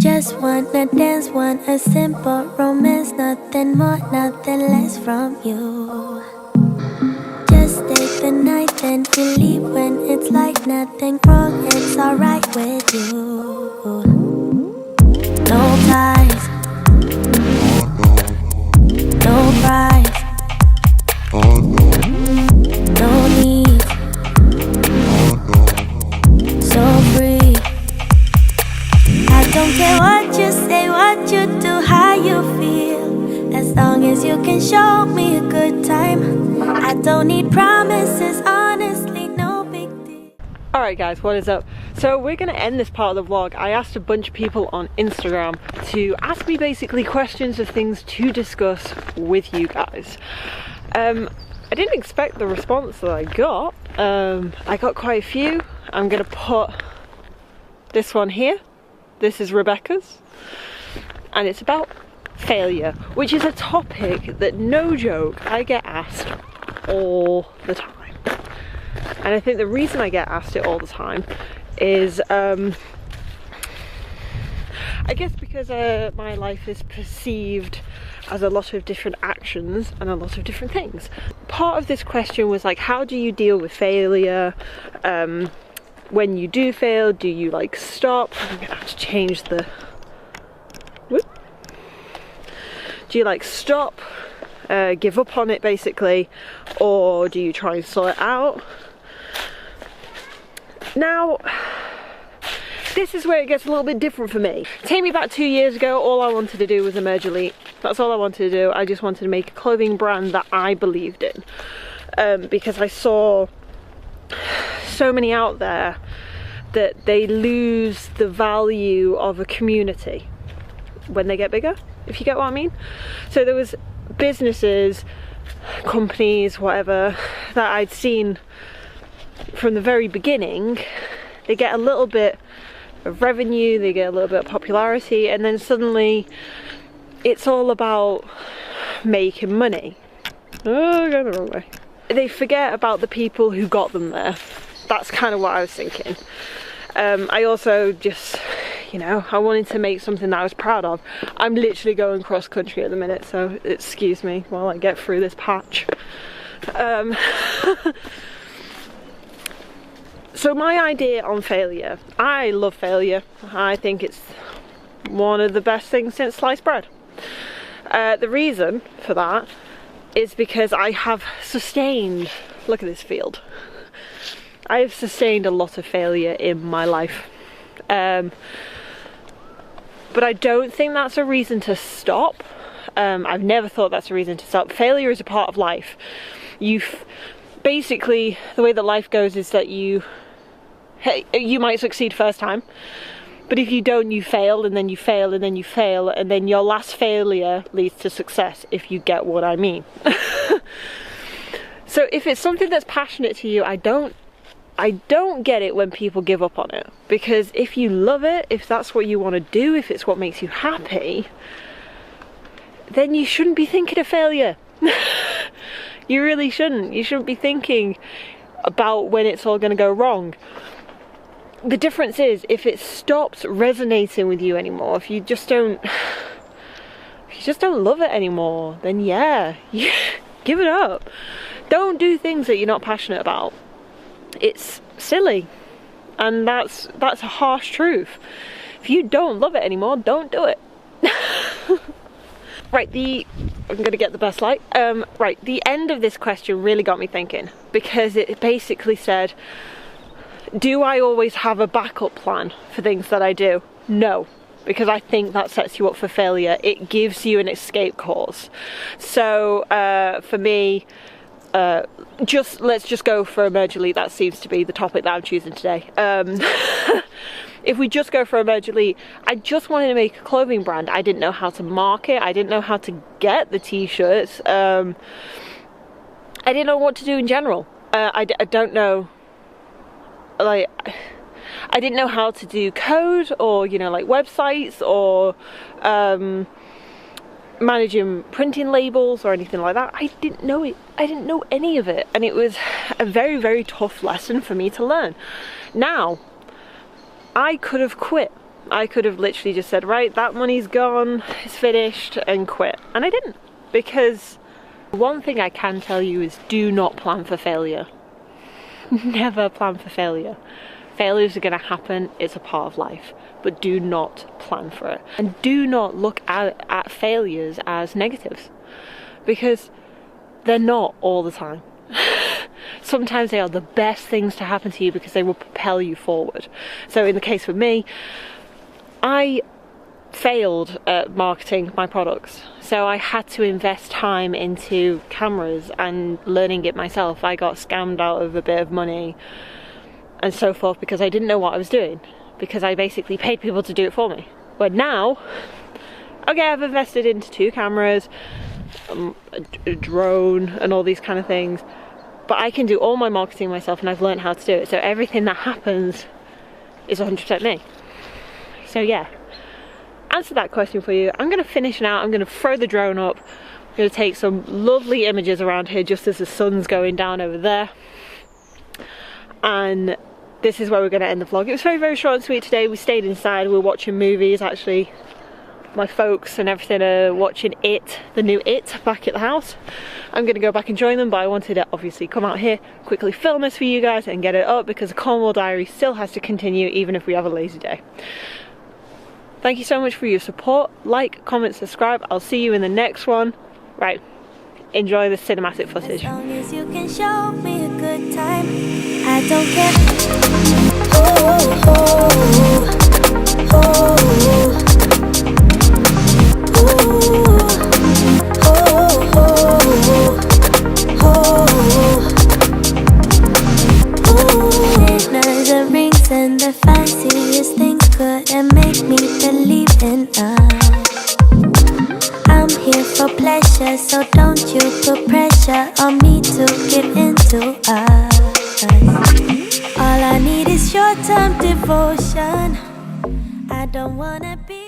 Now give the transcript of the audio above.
Just wanna dance, want a simple romance, nothing more, nothing less from you. Just take the night, then you leave when it's like nothing wrong, it's alright with you. No ties, no price, no need, so free. I don't care what you say, what you do, how you feel, as long as you can show me a good time. I don't need promises, honestly, no big deal. Alright guys, what is up? So we're going to end this part of the vlog. I asked a bunch of people on Instagram to ask me basically questions of things to discuss with you guys. I didn't expect the response that I got. I got quite a few. I'm going to put this one here. This is Rebecca's, and it's about failure, which is a topic that, no joke, I get asked all the time. And I think the reason I get asked it all the time is I guess because my life is perceived as a lot of different actions and a lot of different things. Part of this question was like, how do you deal with failure? When you do fail, do you like stop? I'm gonna have to change the whoop. Do you like stop, give up on it basically, or do you try and sort it out? Now, this is where it gets a little bit different for me. Take me back 2 years ago, all I wanted to do was emerge elite. That's all I wanted to do. I just wanted to make a clothing brand that I believed in, because I saw so many out there that they lose the value of a community when they get bigger, if you get what I mean. So there was businesses, companies, whatever, that I'd seen from the very beginning. They get a little bit of revenue, they get a little bit of popularity, and then suddenly it's all about making money. Oh, going the wrong way. They forget about the people who got them there. That's kind of what I was thinking. I also just, you know, I wanted to make something that I was proud of. I'm literally going cross country at the minute, so excuse me while I get through this patch. So my idea on failure, I love failure. I think it's one of the best things since sliced bread. The reason for that is because I have sustained, look at this field, I have sustained a lot of failure in my life, but I don't think that's a reason to stop. I've never thought that's a reason to stop. Failure is a part of life. Basically, the way that life goes is that you might succeed first time, but if you don't, you fail, and then you fail, and then you fail, and then your last failure leads to success, if you get what I mean. So if it's something that's passionate to you, I don't get it when people give up on it, because if you love it, if that's what you want to do, if it's what makes you happy, then you shouldn't be thinking of failure. You really shouldn't. You shouldn't be thinking about when it's all going to go wrong. The difference is, if it stops resonating with you anymore, if you just don't love it anymore, then yeah, give it up. Don't do things that you're not passionate about. It's silly, and that's a harsh truth. If you don't love it anymore, don't do it. Right, I'm gonna get the best light. Right, the end of this question really got me thinking, because it basically said, do I always have a backup plan for things that I do? No, because I think that sets you up for failure. It gives you an escape course. So for me, let's just go for Emerge Elite. That seems to be the topic that I'm choosing today. If we just go for Emerge Elite, I just wanted to make a clothing brand. I didn't know how to market. I didn't know how to get the t-shirts. I didn't know what to do in general. I don't know, like, I didn't know how to do code, or, you know, like websites, or managing printing labels or anything like that. I didn't know it. I didn't know any of it, and it was a very, very tough lesson for me to learn. Now, I could have quit I could have literally just said, right, that money's gone, it's finished, and quit. And I didn't, because one thing I can tell you is do not plan for failure. Never plan for failure. Failures are going to happen, it's a part of life, but do not plan for it. And do not look at failures as negatives, because they're not all the time. Sometimes they are the best things to happen to you because they will propel you forward. So in the case of me, I failed at marketing my products, so I had to invest time into cameras and learning it myself. I got scammed out of a bit of money and so forth because I didn't know what I was doing, because I basically paid people to do it for me. But now, okay, I've invested into 2 cameras, a drone and all these kind of things, but I can do all my marketing myself and I've learned how to do it, so everything that happens is 100% me. So yeah, answer that question for you. I'm going to finish now. I'm going to throw the drone up. I'm going to take some lovely images around here just as the sun's going down over there. And this is where we're going to end the vlog. It was very, very short and sweet today. We stayed inside. We were watching movies, actually. My folks and everything are watching It, the new It, back at the house. I'm going to go back and join them, but I wanted to obviously come out here, quickly film this for you guys and get it up, because the Cornwall Diaries still has to continue even if we have a lazy day. Thank you so much for your support. Like, comment, subscribe. I'll see you in the next one. Right, enjoy the cinematic footage. As long as you can show me a good time, I don't care. Oh, oh, oh, oh. And the fanciest things couldn't make me believe in us. I'm here for pleasure, so don't you put pressure on me to get into us. All I need is short-term devotion. I don't wanna be